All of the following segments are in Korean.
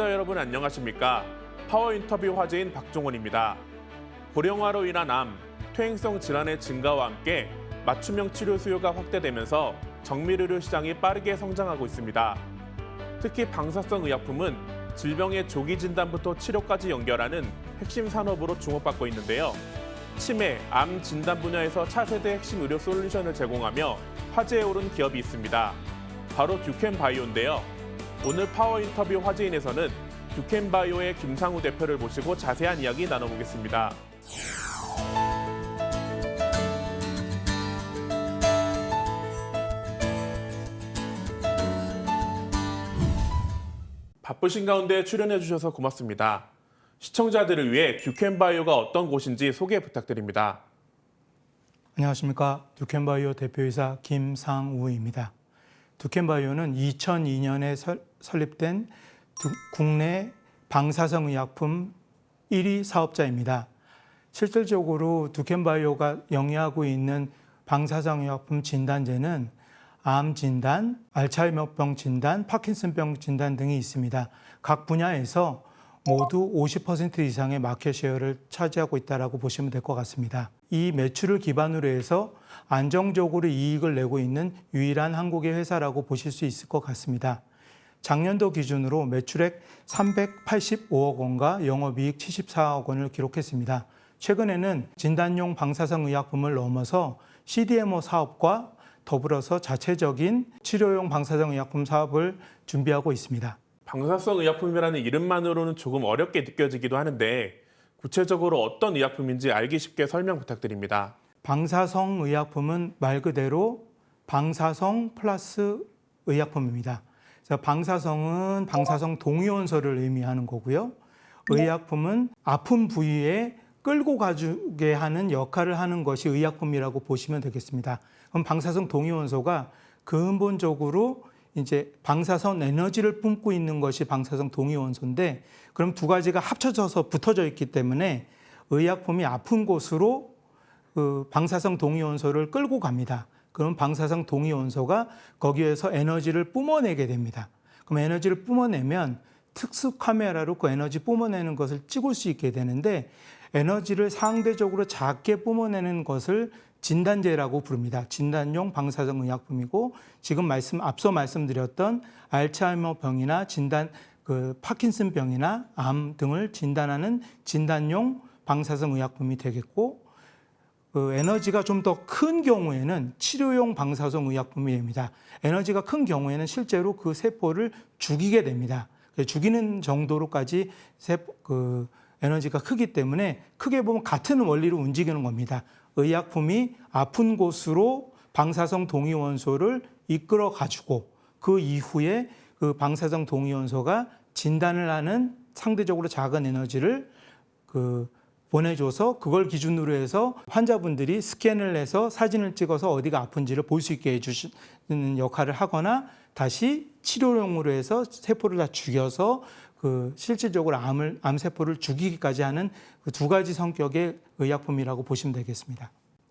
시청자 여러분 안녕하십니까? 파워 인터뷰 화제인 박종원입니다. 고령화로 인한 암, 퇴행성 질환의 증가와 함께 맞춤형 치료 수요가 확대되면서 정밀의료 시장이 빠르게 성장하고 있습니다. 특히 방사성 의약품은 질병의 조기 진단부터 치료까지 연결하는 핵심 산업으로 주목받고 있는데요. 치매, 암 진단 분야에서 차세대 핵심 의료 솔루션을 제공하며 화제에 오른 기업이 있습니다. 바로 듀켄바이오인데요. 오늘 파워 인터뷰 화제인에서는 듀켄바이오의 김상우 대표를 모시고 자세한 이야기 나눠보겠습니다. 바쁘신 가운데 출연해 주셔서 고맙습니다. 시청자들을 위해 듀켄바이오가 어떤 곳인지 소개 부탁드립니다. 안녕하십니까. 듀켄바이오 대표이사 김상우입니다. 듀켄바이오는 2002년에 설립된 국내 방사성 의약품 1위 사업자입니다. 실질적으로 듀켄바이오가 영위하고 있는 방사성 의약품 진단제는 암 진단, 알츠하이머병 진단, 파킨슨병 진단 등이 있습니다. 각 분야에서 모두 50% 이상의 마켓 쉐어를 차지하고 있다고 보시면 될 것 같습니다. 이 매출을 기반으로 해서 안정적으로 이익을 내고 있는 유일한 한국의 회사라고 보실 수 있을 것 같습니다. 작년도 기준으로 매출액 385억 원과 영업이익 74억 원을 기록했습니다. 최근에는 진단용 방사성 의약품을 넘어서 CDMO 사업과 더불어서 자체적인 치료용 방사성 의약품 사업을 준비하고 있습니다. 방사성 의약품이라는 이름만으로는 조금 어렵게 느껴지기도 하는데 구체적으로 어떤 의약품인지 알기 쉽게 설명 부탁드립니다. 방사성 의약품은 말 그대로 방사성 플러스 의약품입니다. 그래서 방사성은 방사성 동위원소를 의미하는 거고요. 의약품은 아픈 부위에 끌고 가주게 하는 역할을 하는 것이 의약품이라고 보시면 되겠습니다. 그럼 방사성 동위원소가 근본적으로 이제 방사선 에너지를 뿜고 있는 것이 방사성 동위원소인데, 그럼 두 가지가 합쳐져서 붙어져 있기 때문에 의약품이 아픈 곳으로 그 방사성 동위원소를 끌고 갑니다. 그럼 방사성 동위원소가 거기에서 에너지를 뿜어내게 됩니다. 그럼 에너지를 뿜어내면 특수 카메라로 그 에너지 뿜어내는 것을 찍을 수 있게 되는데, 에너지를 상대적으로 작게 뿜어내는 것을 진단제라고 부릅니다. 진단용 방사성 의약품이고, 지금 앞서 말씀드렸던 알츠하이머병이나 파킨슨병이나 암 등을 진단하는 진단용 방사성 의약품이 되겠고, 에너지가 좀 더 큰 경우에는 치료용 방사성 의약품이 됩니다. 에너지가 큰 경우에는 실제로 그 세포를 죽이게 됩니다. 죽이는 정도로까지 에너지가 크기 때문에 크게 보면 같은 원리로 움직이는 겁니다. 의약품이 아픈 곳으로 방사성 동위원소를 이끌어 가지고 그 이후에 그 방사성 동위원소가 진단을 하는 상대적으로 작은 에너지를 보내줘서 그걸 기준으로 해서 환자분들이 스캔을 해서 사진을 찍어서 어디가 아픈지를 볼 수 있게 해주시는 역할을 하거나, 다시 치료용으로 해서 세포를 다 죽여서 실질적으로 암세포를 죽이기까지 하는 그 두 가지 성격의 의약품이라고 보시면 되겠습니다.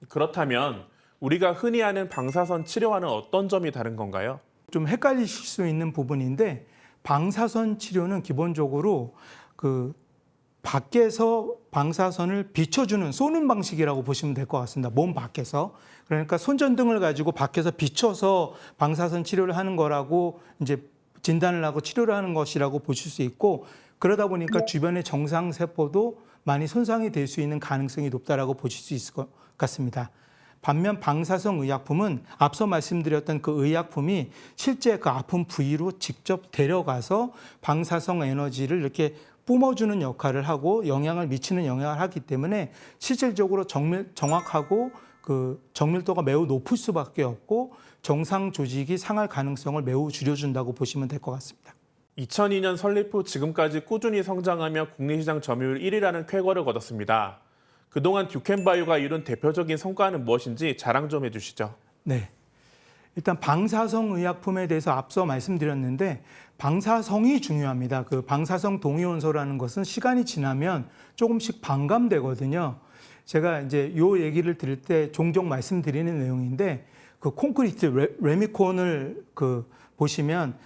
그렇다면 우리가 흔히 아는 방사선 치료와는 어떤 점이 다른 건가요? 좀 헷갈리실 수 있는 부분인데, 방사선 치료는 기본적으로 밖에서 방사선을 비춰주는, 쏘는 방식이라고 보시면 될 것 같습니다. 몸 밖에서. 그러니까 손전등을 가지고 밖에서 비춰서 방사선 치료를 하는 거라고 이제 진단을 하고 치료를 하는 것이라고 보실 수 있고, 그러다 보니까 주변의 정상 세포도 많이 손상이 될 수 있는 가능성이 높다라고 보실 수 있을 것 같습니다. 반면 방사성 의약품은 앞서 말씀드렸던 그 의약품이 실제 그 아픈 부위로 직접 데려가서 방사성 에너지를 이렇게 뿜어주는 역할을 하고 영향을 미치는 영향을 하기 때문에 실질적으로 정확하고 정밀도가 매우 높을 수밖에 없고, 정상 조직이 상할 가능성을 매우 줄여준다고 보시면 될 것 같습니다. 2002년 설립 후 지금까지 꾸준히 성장하며 국내 시장 점유율 1위라는 쾌거를 거뒀습니다. 그동안 듀켄바이오가 이룬 대표적인 성과는 무엇인지 자랑 좀 해주시죠. 네. 일단 방사성 의약품에 대해서 앞서 말씀드렸는데, 방사성이 중요합니다. 그 방사성 동위원소라는 것은 시간이 지나면 조금씩 반감되거든요. 제가 이제 요 얘기를 드릴 때 종종 말씀드리는 내용인데, 그 콘크리트 레미콘을 보시면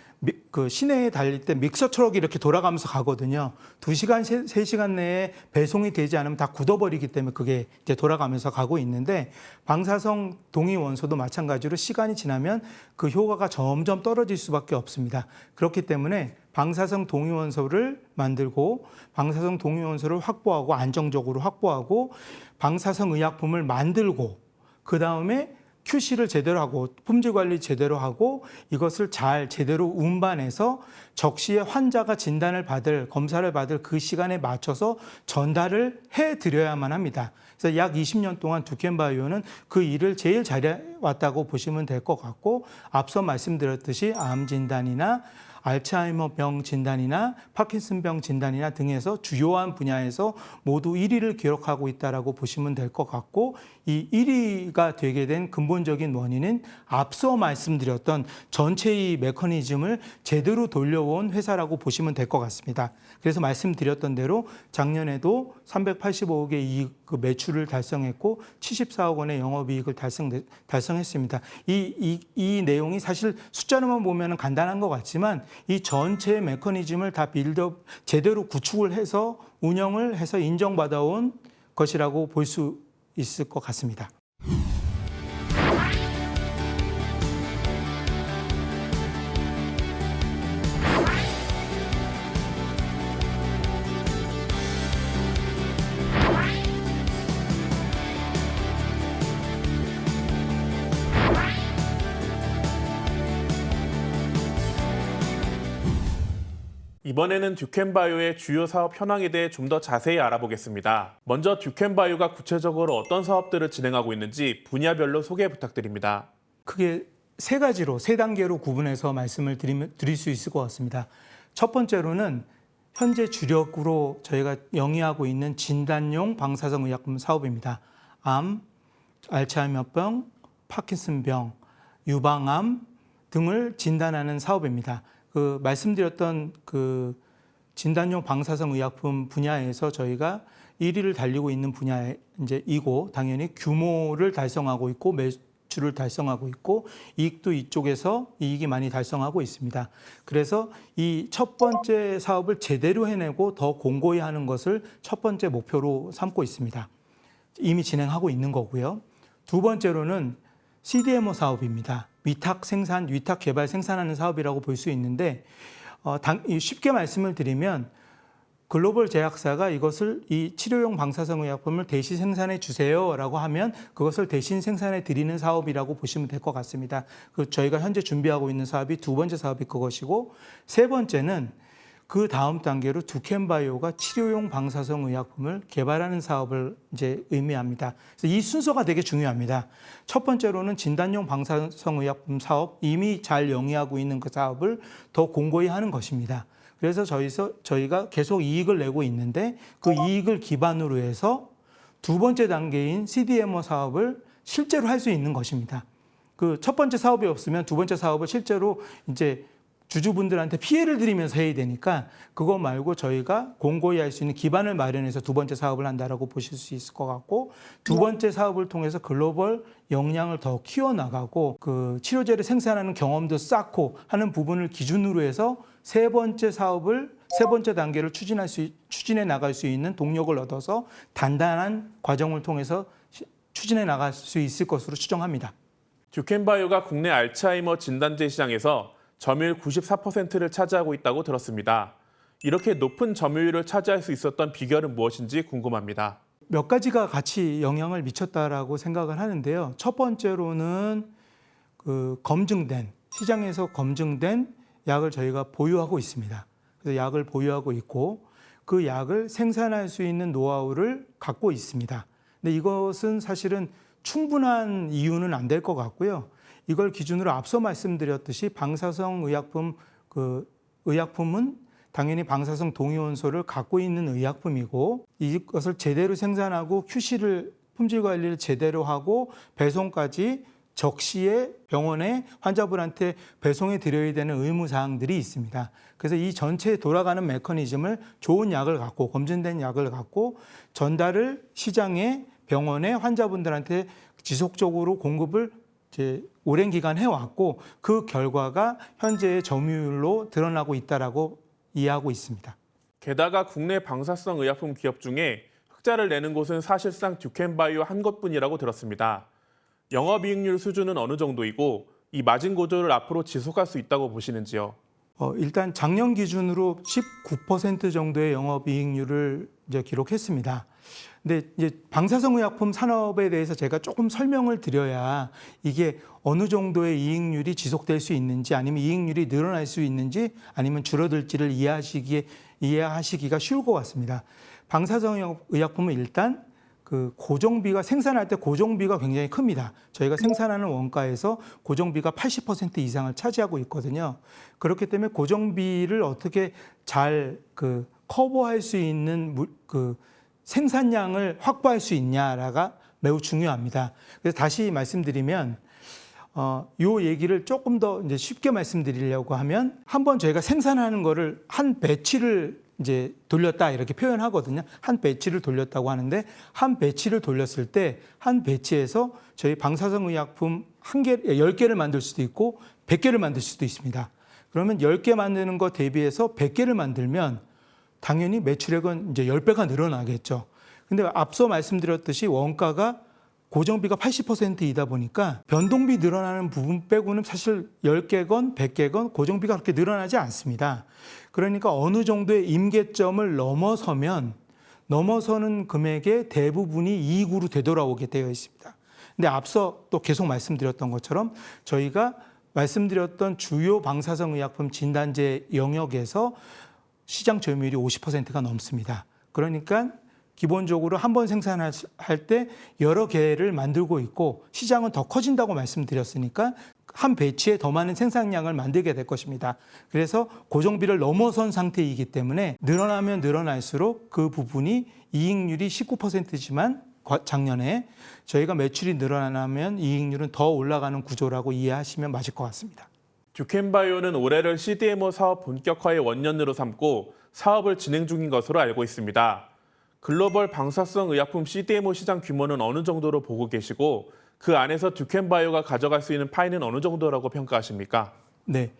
그 시내에 달릴 때 믹서 트럭이 이렇게 돌아가면서 가거든요. 2시간, 3시간 내에 배송이 되지 않으면 다 굳어버리기 때문에 그게 이제 돌아가면서 가고 있는데 방사성 동위 원소도 마찬가지로 시간이 지나면 그 효과가 점점 떨어질 수밖에 없습니다. 그렇기 때문에 방사성 동위 원소를 만들고 방사성 동위 원소를 확보하고 안정적으로 확보하고 방사성 의약품을 만들고 그 다음에 QC를 제대로 하고 품질 관리 제대로 하고 이것을 잘 제대로 운반해서 적시에 환자가 진단을 받을 검사를 받을 그 시간에 맞춰서 전달을 해드려야만 합니다. 그래서 약 20년 동안 두켄바이오는 그 일을 제일 잘해왔다고 보시면 될 것 같고 앞서 말씀드렸듯이 암 진단이나 알츠하이머병 진단이나 파킨슨병 진단이나 등에서 주요한 분야에서 모두 1위를 기록하고 있다라고 보시면 될 것 같고 이 1위가 되게 된 근본적인 원인은 앞서 말씀드렸던 전체의 메커니즘을 제대로 돌려온 회사라고 보시면 될 것 같습니다. 그래서 말씀드렸던 대로 작년에도 385억의 이익 그 매출을 달성했고 74억 원의 영업이익을 달성했습니다. 이 내용이 사실 숫자로만 보면 간단한 것 같지만 이 전체 메커니즘을 다 빌드업 제대로 구축을 해서 운영을 해서 인정받아온 것이라고 볼 수 있을 것 같습니다. 이번에는 듀켄바이오의 주요 사업 현황에 대해 좀 더 자세히 알아보겠습니다. 먼저 듀켄바이오가 구체적으로 어떤 사업들을 진행하고 있는지 분야별로 소개 부탁드립니다. 크게 세 가지로, 세 단계로 구분해서 말씀을 드릴 수 있을 것 같습니다. 첫 번째로는 현재 주력으로 저희가 영위하고 있는 진단용 방사성 의약품 사업입니다. 암, 알츠하이머병, 파킨슨병, 유방암 등을 진단하는 사업입니다. 그 말씀드렸던 그 진단용 방사성 의약품 분야에서 저희가 1위를 달리고 있는 분야이고 당연히 규모를 달성하고 있고 매출을 달성하고 있고 이익도 이쪽에서 이익이 많이 달성하고 있습니다. 그래서 이 첫 번째 사업을 제대로 해내고 더 공고히 하는 것을 첫 번째 목표로 삼고 있습니다. 이미 진행하고 있는 거고요. 두 번째로는 CDMO 사업입니다. 위탁 생산, 위탁 개발 생산하는 사업이라고 볼 수 있는데 쉽게 말씀을 드리면 글로벌 제약사가 이것을 이 치료용 방사성 의약품을 대신 생산해 주세요라고 하면 그것을 대신 생산해 드리는 사업이라고 보시면 될 것 같습니다. 저희가 현재 준비하고 있는 사업이 두 번째 사업이 그것이고 세 번째는 그 다음 단계로 듀켄바이오가 치료용 방사성 의약품을 개발하는 사업을 이제 의미합니다. 그래서 이 순서가 되게 중요합니다. 첫 번째로는 진단용 방사성 의약품 사업, 이미 잘 영위하고 있는 그 사업을 더 공고히 하는 것입니다. 그래서 저희가 계속 이익을 내고 있는데 그 이익을 기반으로 해서 두 번째 단계인 CDMO 사업을 실제로 할 수 있는 것입니다. 그 첫 번째 사업이 없으면 두 번째 사업을 실제로 이제 주주분들한테 피해를 드리면서 해야 되니까 그거 말고 저희가 공고히 할 수 있는 기반을 마련해서 두 번째 사업을 한다라고 보실 수 있을 것 같고 두 번째 사업을 통해서 글로벌 역량을 더 키워나가고 그 치료제를 생산하는 경험도 쌓고 하는 부분을 기준으로 해서 세 번째 사업을 세 번째 단계를 추진해 나갈 수 있는 동력을 얻어서 단단한 과정을 통해서 추진해 나갈 수 있을 것으로 추정합니다. 듀켄바이오가 국내 알츠하이머 진단제 시장에서 점유율 94%를 차지하고 있다고 들었습니다. 이렇게 높은 점유율을 차지할 수 있었던 비결은 무엇인지 궁금합니다. 몇 가지가 같이 영향을 미쳤다라고 생각을 하는데요. 첫 번째로는 그 시장에서 검증된 약을 저희가 보유하고 있습니다. 그래서 약을 보유하고 있고 그 약을 생산할 수 있는 노하우를 갖고 있습니다. 근데 이것은 사실은 충분한 이유는 안 될 것 같고요. 이걸 기준으로 앞서 말씀드렸듯이 방사성 의약품은 당연히 방사성 동위원소를 갖고 있는 의약품이고 이것을 제대로 생산하고 QC를 품질 관리를 제대로 하고 배송까지 적시에 병원에 환자분한테 배송해 드려야 되는 의무 사항들이 있습니다. 그래서 이 전체에 돌아가는 메커니즘을 좋은 약을 갖고 검증된 약을 갖고 전달을 시장에 병원에 환자분들한테 지속적으로 공급을 이제 오랜 기간 해왔고 그 결과가 현재의 점유율로 드러나고 있다라고 이해하고 있습니다. 게다가 국내 방사성 의약품 기업 중에 흑자를 내는 곳은 사실상 듀켄바이오 한 곳뿐이라고 들었습니다. 영업이익률 수준은 어느 정도이고 이 마진 구조를 앞으로 지속할 수 있다고 보시는지요? 일단 작년 기준으로 19% 정도의 영업이익률을 이제 기록했습니다. 근데 이제 방사성 의약품 산업에 대해서 제가 조금 설명을 드려야 이게 어느 정도의 이익률이 지속될 수 있는지 아니면 이익률이 늘어날 수 있는지 아니면 줄어들지를 이해하시기가 쉬울 것 같습니다. 방사성 의약품은 일단 그 고정비가 생산할 때 고정비가 굉장히 큽니다. 저희가 생산하는 원가에서 고정비가 80% 이상을 차지하고 있거든요. 그렇기 때문에 고정비를 어떻게 잘 커버할 수 있는 생산량을 확보할 수 있냐가 매우 중요합니다. 그래서 다시 말씀드리면 요 얘기를 조금 더 이제 쉽게 말씀드리려고 하면 한번 저희가 생산하는 거를 한 배치를 이제 돌렸다 이렇게 표현하거든요. 한 배치를 돌렸다고 하는데 한 배치를 돌렸을 때 한 배치에서 저희 방사성 의약품 10개를 만들 수도 있고 100개를 만들 수도 있습니다. 그러면 10개 만드는 거 대비해서 100개를 만들면 당연히 매출액은 이제 10배가 늘어나겠죠. 근데 앞서 말씀드렸듯이 원가가 고정비가 80%이다 보니까 변동비 늘어나는 부분 빼고는 사실 10개건 100개건 고정비가 그렇게 늘어나지 않습니다. 그러니까 어느 정도의 임계점을 넘어서는 금액의 대부분이 이익으로 되돌아오게 되어 있습니다. 근데 앞서 또 계속 말씀드렸던 것처럼 저희가 말씀드렸던 주요 방사성 의약품 진단제 영역에서 시장 점유율이 50%가 넘습니다. 그러니까 기본적으로 한 번 생산할 때 여러 개를 만들고 있고 시장은 더 커진다고 말씀드렸으니까 한 배치에 더 많은 생산량을 만들게 될 것입니다. 그래서 고정비를 넘어선 상태이기 때문에 늘어나면 늘어날수록 그 부분이 이익률이 19%지만 작년에 저희가 매출이 늘어나면 이익률은 더 올라가는 구조라고 이해하시면 맞을 것 같습니다. 듀켄바이오는 올해를 CDMO 사업 본격화의 원년으로 삼고 사업을 진행 중인 것으로 알고 있습니다. 글로벌 방사성 의약품 CDMO 시장 규모는 어느 정도로 보고 계시고 그 안에서 듀켄바이오가 가져갈 수 있는 파이는 어느 정도라고 평가하십니까? 네,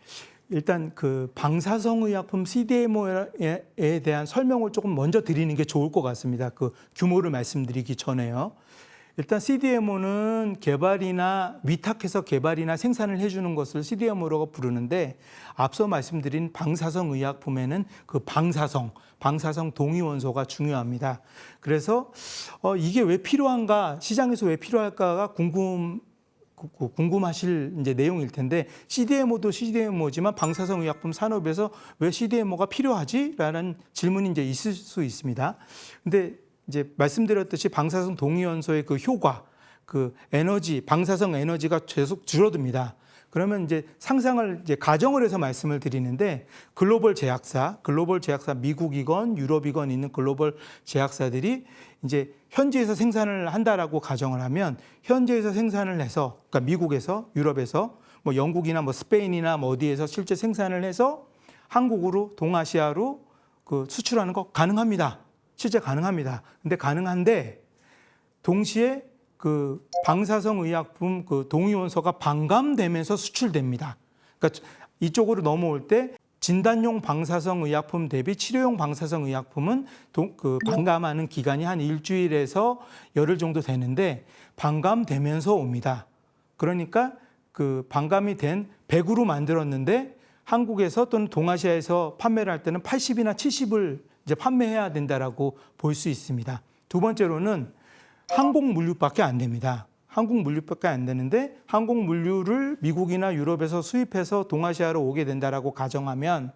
일단 그 방사성 의약품 CDMO에 대한 설명을 조금 먼저 드리는 게 좋을 것 같습니다. 그 규모를 말씀드리기 전에요. 일단 CDMO는 개발이나 위탁해서 개발이나 생산을 해주는 것을 CDMO라고 부르는데 앞서 말씀드린 방사성 의약품에는 그 방사성 동위원소가 중요합니다. 그래서 이게 왜 필요한가, 시장에서 왜 필요할까가 궁금하실 이제 내용일 텐데 CDMO도 CDMO지만 방사성 의약품 산업에서 왜 CDMO가 필요하지? 라는 질문이 이제 있을 수 있습니다. 근데 이제 말씀드렸듯이 방사성 동위원소의 그 효과, 그 에너지, 방사성 에너지가 계속 줄어듭니다. 그러면 이제 상상을 이제 가정을 해서 말씀을 드리는데 글로벌 제약사 미국이건 유럽이건 있는 글로벌 제약사들이 이제 현지에서 생산을 한다라고 가정을 하면 현지에서 생산을 해서 그러니까 미국에서 유럽에서 뭐 영국이나 뭐 스페인이나 뭐 어디에서 실제 생산을 해서 한국으로 동아시아로 그 수출하는 거 가능합니다. 실제 가능합니다. 근데 가능한데 동시에 그 방사성 의약품 그 동위원소가 반감되면서 수출됩니다. 그러니까 이쪽으로 넘어올 때 진단용 방사성 의약품 대비 치료용 방사성 의약품은 그 반감하는 기간이 한 일주일에서 열흘 정도 되는데 반감되면서 옵니다. 그러니까 그 반감이 된 100으로 만들었는데 한국에서 또는 동아시아에서 판매를 할 때는 80이나 70을 이제 판매해야 된다라고 볼 수 있습니다. 두 번째로는 항공 물류밖에 안 됩니다. 항공 물류밖에 안 되는데 항공 물류를 미국이나 유럽에서 수입해서 동아시아로 오게 된다라고 가정하면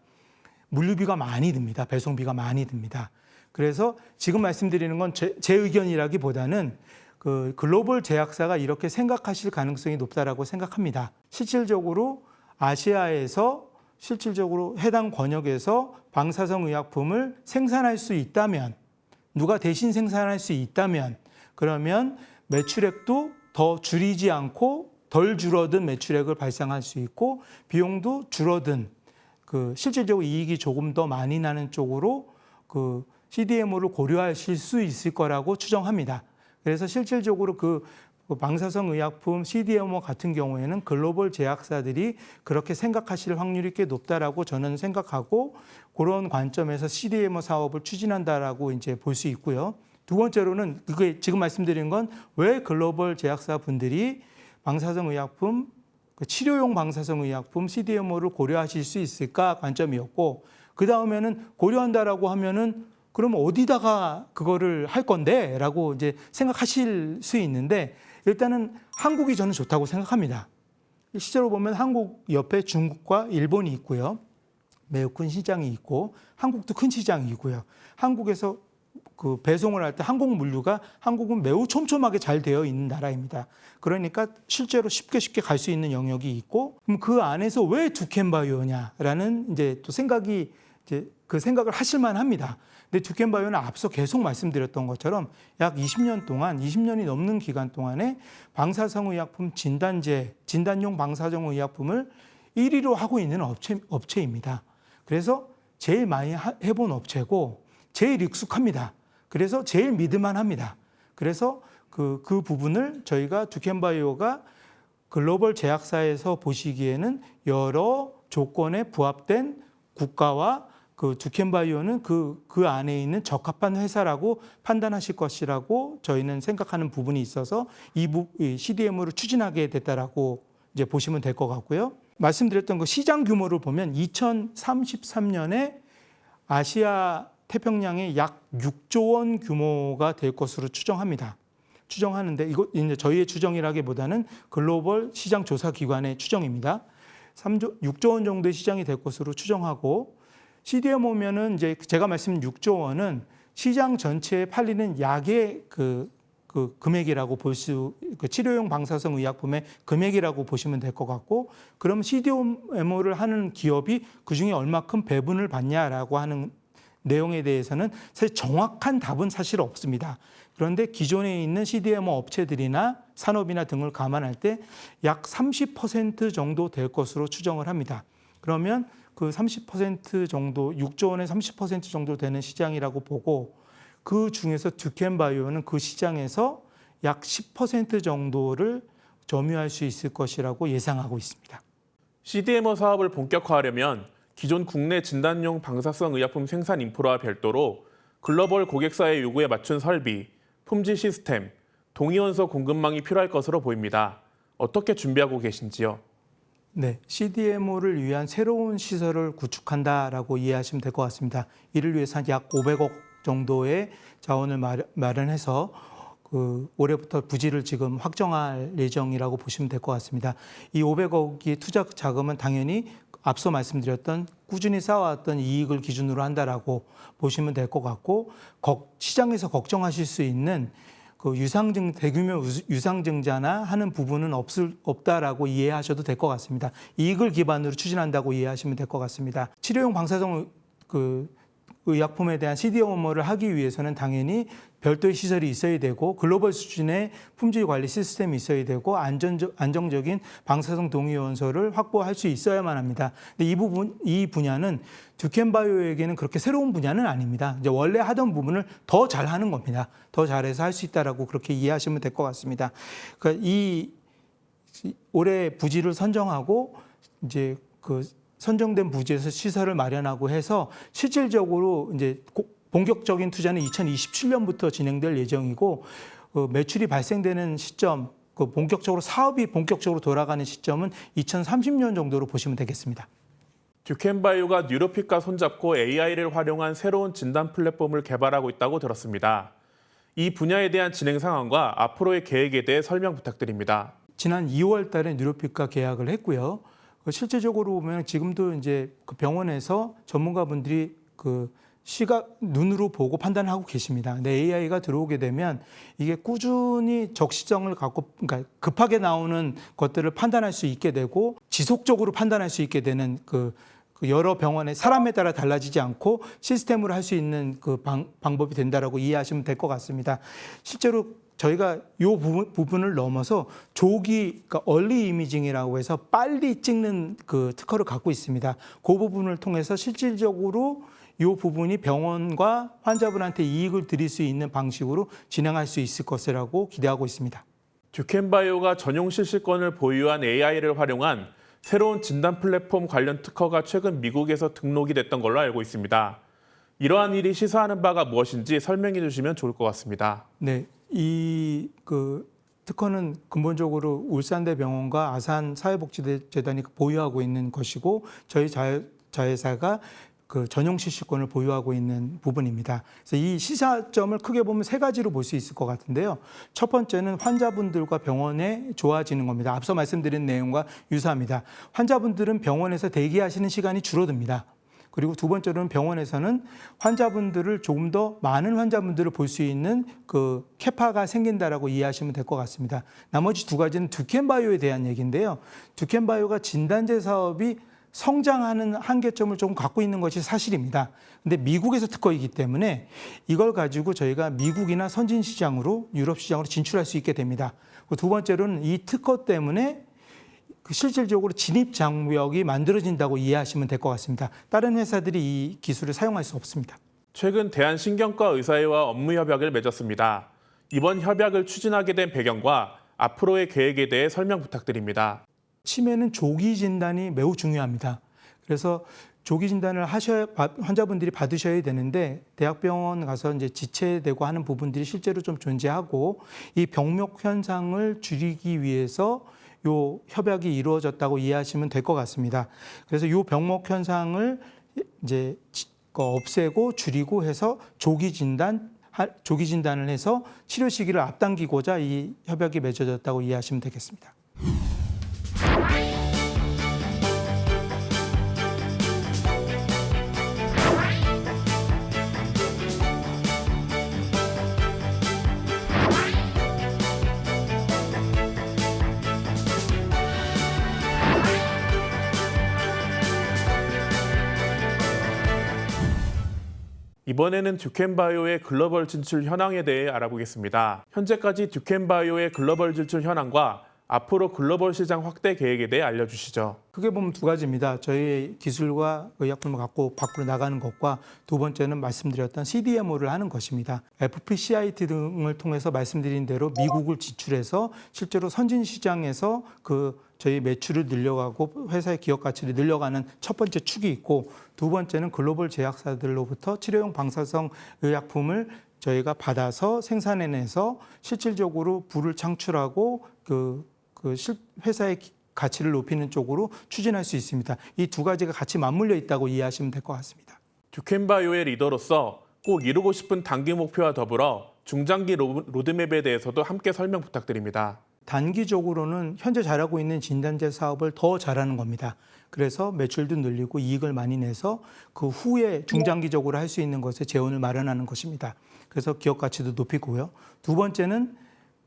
물류비가 많이 듭니다. 배송비가 많이 듭니다. 그래서 지금 말씀드리는 건 제 의견이라기보다는 그 글로벌 제약사가 이렇게 생각하실 가능성이 높다라고 생각합니다. 실질적으로 아시아에서 실질적으로 해당 권역에서 방사성 의약품을 생산할 수 있다면 누가 대신 생산할 수 있다면 그러면 매출액도 더 줄이지 않고 덜 줄어든 매출액을 발생할 수 있고 비용도 줄어든 그 실질적으로 이익이 조금 더 많이 나는 쪽으로 그 CDMO를 고려하실 수 있을 거라고 추정합니다. 그래서 실질적으로 그 방사성 의약품 CDMO 같은 경우에는 글로벌 제약사들이 그렇게 생각하실 확률이 꽤 높다라고 저는 생각하고 그런 관점에서 CDMO 사업을 추진한다라고 이제 볼 수 있고요. 두 번째로는 그게 지금 말씀드린 건 왜 글로벌 제약사 분들이 방사성 의약품, 치료용 방사성 의약품 CDMO를 고려하실 수 있을까 관점이었고, 그 다음에는 고려한다라고 하면은 그러면 어디다가 그거를 할 건데라고 이제 생각하실 수 있는데, 일단은 한국이 저는 좋다고 생각합니다. 실제로 보면 한국 옆에 중국과 일본이 있고요. 매우 큰 시장이 있고 한국도 큰 시장이고요. 한국에서 그 배송을 할 때 항공 물류가 한국은 매우 촘촘하게 잘 되어 있는 나라입니다. 그러니까 실제로 쉽게 갈 수 있는 영역이 있고, 그럼 그 안에서 왜 두캔바이오냐라는 이제 또 생각이 이제 그 생각을 하실 만합니다. 근데 두캔바이오는 앞서 계속 말씀드렸던 것처럼 약 20년 동안, 20년이 넘는 기간 동안에 방사성 의약품 진단제, 진단용 방사성 의약품을 1위로 하고 있는 업체입니다. 그래서 제일 많이 해본 업체고 제일 익숙합니다. 그래서 제일 믿을만 합니다. 그래서 그 부분을 저희가 두캔바이오가 글로벌 제약사에서 보시기에는 여러 조건에 부합된 국가와 그 두캔바이오는 그 안에 있는 적합한 회사라고 판단하실 것이라고 저희는 생각하는 부분이 있어서 이 CDMO를 추진하게 됐다라고 이제 보시면 될 것 같고요. 말씀드렸던 그 시장 규모를 보면 2033년에 아시아 태평양에 약 6조 원 규모가 될 것으로 추정하는데 이거 이제 저희의 추정이라기보다는 글로벌 시장 조사 기관의 추정입니다. 6조 원 정도의 시장이 될 것으로 추정하고, CDMO면은 이제 제가 말씀드린 6조 원은 시장 전체에 팔리는 약의 그 금액이라고 그 치료용 방사성 의약품의 금액이라고 보시면 될 것 같고, 그럼 CDMO를 하는 기업이 그중에 얼마큼 배분을 받냐라고 하는 내용에 대해서는 사실 정확한 답은 사실 없습니다. 그런데 기존에 있는 CDMO 업체들이나 산업이나 등을 감안할 때 약 30% 정도 될 것으로 추정을 합니다. 그러면 그 30% 정도, 6조 원의 30% 정도 되는 시장이라고 보고, 그 중에서 두캔바이오는 그 시장에서 약 10% 정도를 점유할 수 있을 것이라고 예상하고 있습니다. CDMO 사업을 본격화하려면 기존 국내 진단용 방사성 의약품 생산 인프라와 별도로 글로벌 고객사의 요구에 맞춘 설비, 품질 시스템, 동위원소 공급망이 필요할 것으로 보입니다. 어떻게 준비하고 계신지요? 네, CDMO를 위한 새로운 시설을 구축한다라고 이해하시면 될 것 같습니다. 이를 위해서 약 500억 정도의 자원을 마련해서 올해부터 부지를 지금 확정할 예정이라고 보시면 될 것 같습니다. 이 500억의 투자 자금은 당연히 앞서 말씀드렸던 꾸준히 쌓아왔던 이익을 기준으로 한다라고 보시면 될 것 같고, 시장에서 걱정하실 수 있는 그 대규모 유상증자나 하는 부분은 없다라고 이해하셔도 될 것 같습니다. 이익을 기반으로 추진한다고 이해하시면 될 것 같습니다. 치료용 방사성 의약품에 대한 CDMO를 하기 위해서는 당연히 별도의 시설이 있어야 되고 글로벌 수준의 품질 관리 시스템이 있어야 되고 안정적인 방사성 동위원소를 확보할 수 있어야만 합니다. 근데 이 분야는 두캔바이오에게는 그렇게 새로운 분야는 아닙니다. 이제 원래 하던 부분을 더 잘하는 겁니다. 더 잘해서 할 수 있다라고 그렇게 이해하시면 될 것 같습니다. 그러니까 올해 부지를 선정하고 이제 선정된 부지에서 시설을 마련하고 해서 실질적으로 이제 본격적인 투자는 2027년부터 진행될 예정이고, 매출이 발생되는 시점, 사업이 본격적으로 돌아가는 시점은 2030년 정도로 보시면 되겠습니다. 두캔바이오가 뉴로픽과 손잡고 AI를 활용한 새로운 진단 플랫폼을 개발하고 있다고 들었습니다. 이 분야에 대한 진행 상황과 앞으로의 계획에 대해 설명 부탁드립니다. 지난 2월 달에 뉴로픽과 계약을 했고요. 실제적으로 보면 지금도 이제 그 병원에서 전문가분들이 눈으로 보고 판단하고 계십니다. 근데 AI가 들어오게 되면 이게 꾸준히 적시성을 갖고, 그러니까 급하게 나오는 것들을 판단할 수 있게 되고 지속적으로 판단할 수 있게 되는 그 여러 병원의 사람에 따라 달라지지 않고 시스템으로 할 수 있는 방법이 된다라고 이해하시면 될 것 같습니다. 실제로 저희가 이 부분을 넘어서 그러니까 얼리 이미징이라고 해서 빨리 찍는 특허를 갖고 있습니다. 그 부분을 통해서 실질적으로 이 부분이 병원과 환자분한테 이익을 드릴 수 있는 방식으로 진행할 수 있을 것이라고 기대하고 있습니다. 듀켄바이오가 전용 실시권을 보유한 AI를 활용한 새로운 진단 플랫폼 관련 특허가 최근 미국에서 등록이 됐던 걸로 알고 있습니다. 이러한 일이 시사하는 바가 무엇인지 설명해 주시면 좋을 것 같습니다. 네, 이 특허는 근본적으로 울산대병원과 아산사회복지재단이 보유하고 있는 것이고 저희 자회사가 그 전용 실시권을 보유하고 있는 부분입니다. 그래서 이 시사점을 크게 보면 세 가지로 볼 수 있을 것 같은데요. 첫 번째는 환자분들과 병원에 좋아지는 겁니다. 앞서 말씀드린 내용과 유사합니다. 환자분들은 병원에서 대기하시는 시간이 줄어듭니다. 그리고 두 번째로는 병원에서는 환자분들을 조금 더 많은 환자분들을 볼 수 있는 그 캐파가 생긴다라고 이해하시면 될 것 같습니다. 나머지 두 가지는 듀켄바이오에 대한 얘기인데요. 듀켄바이오가 진단제 사업이 성장하는 한계점을 조금 갖고 있는 것이 사실입니다. 근데 미국에서 특허이기 때문에 이걸 가지고 저희가 미국이나 선진 시장으로 유럽 시장으로 진출할 수 있게 됩니다. 두 번째로는 이 특허 때문에 실질적으로 진입 장벽이 만들어진다고 이해하시면 될 것 같습니다. 다른 회사들이 이 기술을 사용할 수 없습니다. 최근 대한신경과 의사회와 업무 협약을 맺었습니다. 이번 협약을 추진하게 된 배경과 앞으로의 계획에 대해 설명 부탁드립니다. 치매는 조기 진단이 매우 중요합니다. 그래서 조기 진단을 환자분들이 받으셔야 되는데 대학병원 가서 이제 지체되고 하는 부분들이 실제로 좀 존재하고 이 병목 현상을 줄이기 위해서 요 협약이 이루어졌다고 이해하시면 될 것 같습니다. 그래서 요 병목 현상을 이제 없애고 줄이고 해서 조기 진단을 해서 치료 시기를 앞당기고자 이 협약이 맺어졌다고 이해하시면 되겠습니다. 이번에는 듀켄바이오의 글로벌 진출 현황에 대해 알아보겠습니다. 현재까지 듀켄바이오의 글로벌 진출 현황과 앞으로 글로벌 시장 확대 계획에 대해 알려주시죠. 크게 보면 두 가지입니다. 저희의 기술과 의약품을 갖고 밖으로 나가는 것과 두 번째는 말씀드렸던 CDMO를 하는 것입니다. FPCIT 등을 통해서 말씀드린 대로 미국을 진출해서 실제로 선진 시장에서 저희 매출을 늘려가고 회사의 기업 가치를 늘려가는 첫 번째 축이 있고 두 번째는 글로벌 제약사들로부터 치료용 방사성 의약품을 저희가 받아서 생산해내서 실질적으로 부를 창출하고 회사의 가치를 높이는 쪽으로 추진할 수 있습니다. 이 두 가지가 같이 맞물려 있다고 이해하시면 될 것 같습니다. 듀켄바이오의 리더로서 꼭 이루고 싶은 단기 목표와 더불어 중장기 로드맵에 대해서도 함께 설명 부탁드립니다. 단기적으로는 현재 잘하고 있는 진단제 사업을 더 잘하는 겁니다. 그래서 매출도 늘리고 이익을 많이 내서 그 후에 중장기적으로 할 수 있는 것에 재원을 마련하는 것입니다. 그래서 기업 가치도 높이고요. 두 번째는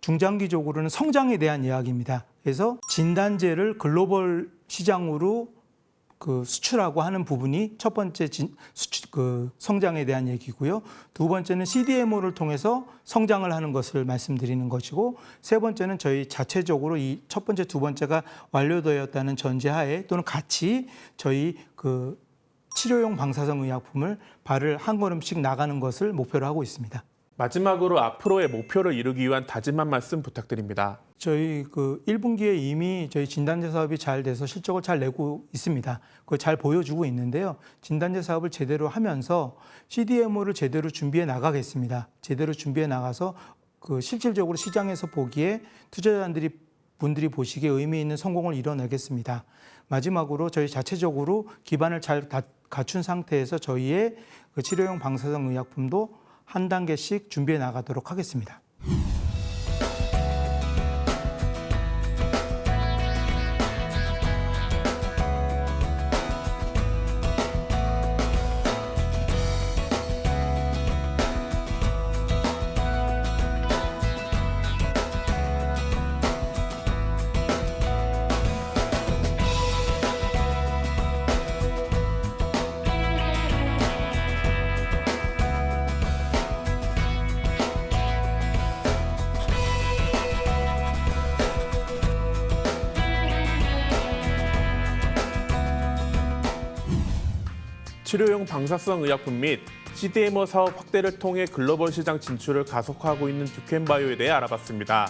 중장기적으로는 성장에 대한 이야기입니다. 그래서 진단제를 글로벌 시장으로 수출하고 하는 부분이 첫 번째 성장에 대한 얘기고요. 두 번째는 CDMO를 통해서 성장을 하는 것을 말씀드리는 것이고 세 번째는 저희 자체적으로 이 첫 번째, 두 번째가 완료되었다는 전제하에 또는 같이 저희 치료용 방사성 의약품을 발을 한 걸음씩 나가는 것을 목표로 하고 있습니다. 마지막으로 앞으로의 목표를 이루기 위한 다짐한 말씀 부탁드립니다. 저희 1분기에 이미 저희 진단제 사업이 잘 돼서 실적을 잘 내고 있습니다. 그걸 잘 보여주고 있는데요. 진단제 사업을 제대로 하면서 CDMO를 제대로 준비해 나가겠습니다. 제대로 준비해 나가서 실질적으로 시장에서 보기에 분들이 보시기에 의미 있는 성공을 이뤄내겠습니다. 마지막으로 저희 자체적으로 기반을 잘 갖춘 상태에서 저희의 치료용 방사성 의약품도 한 단계씩 준비해 나가도록 하겠습니다. 치료용 방사성 의약품 및 CDMO 사업 확대를 통해 글로벌 시장 진출을 가속화하고 있는 듀켄바이오에 대해 알아봤습니다.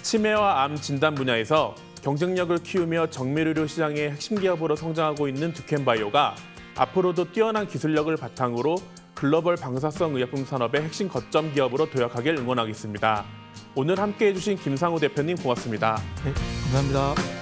치매와 암 진단 분야에서 경쟁력을 키우며 정밀의료 시장의 핵심 기업으로 성장하고 있는 듀켄바이오가 앞으로도 뛰어난 기술력을 바탕으로 글로벌 방사성 의약품 산업의 핵심 거점 기업으로 도약하길 응원하겠습니다. 오늘 함께해 주신 김상우 대표님 고맙습니다. 네, 감사합니다.